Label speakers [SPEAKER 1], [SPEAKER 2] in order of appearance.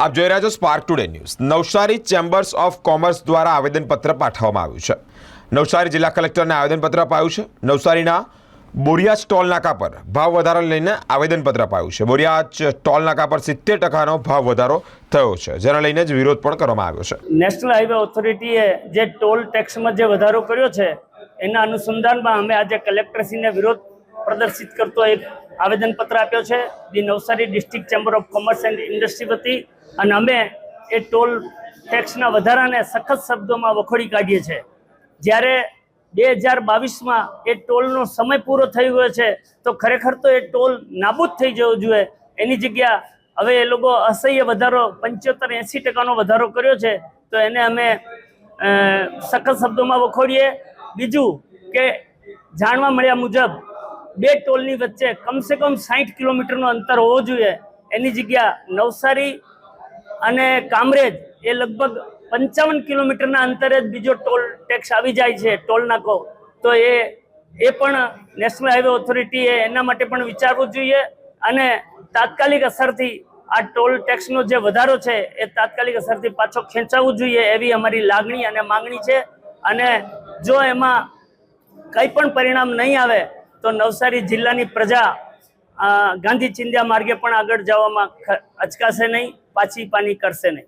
[SPEAKER 1] આપ જોઈ રહ્યા છો spark today news. Navsari chambers of commerce દ્વારા આવેદનપત્ર પાઠવવામાં આવ્યું છે। નવસારી જિલ્લા કલેક્ટરને આવેદનપત્ર અપાયું છે। નવસારીના બોરિયાજ ટોલ નાકા પર ભાવ વધારો લઈને આવેદનપત્ર અપાયું છે। બોરિયાજ ટોલ નાકા પર 70% ભાવ વધારો થયો છે, જેને લઈને જ વિરોધ પણ કરવામાં આવ્યો છે।
[SPEAKER 2] નેશનલ હાઈવે ઓથોરિટીએ જે ટોલ ટેક્સમાં જે વધારો કર્યો છે એના અનુસંધાનમાં અમે આજે કલેક્ટરશ્રીને વિરોધ પ્રદર્શિત કરતો એક આવેદનપત્ર આપ્યો છે। The Navsari district chamber of commerce and industry વતી અને અમે એ ટોલ ટેક્સના વધારાને સખત શબ્દોમાં વખોડી કાઢીએ છીએ। જ્યારે 2022માં એ ટોલનો સમય પૂરો થઈ ગયો છે તો ખરેખર તો એ ટોલ નાબૂદ થઈ જવો જોઈએ। એની જગ્યા હવે એ લોકો અસહ્ય વધારો 75-80% વધારો કર્યો છે, તો એને અમે સખત શબ્દોમાં વખોડીએ। બીજું કે જાણવા મળ્યા મુજબ બે ટોલની વચ્ચે કમસે કમ 60 કિલોમીટરનું અંતર હોવું જોઈએ। એની જગ્યા નવસારી અને કામરેજ એ લગભગ 55 કિલોમીટરના અંતરે જ બીજો ટોલ ટેક્સ આવી જાય છે, ટોલ નાકો। તો એ પણ નેશનલ હાઈવે ઓથોરિટીએ એના માટે પણ વિચારવું જોઈએ અને તાત્કાલિક અસરથી આ ટોલ ટેક્સનો જે વધારો છે એ તાત્કાલિક અસરથી પાછો ખેંચાવવું જોઈએ, એવી અમારી લાગણી અને માંગણી છે। અને જો એમાં કંઈ પણ પરિણામ નહીં આવે તો નવસારી જિલ્લાની પ્રજા ગાંધી ચિંધ્યા માર્ગે પણ આગળ જવામાં અચકાશે નહીં, પાછી પાની કરશે નહીં।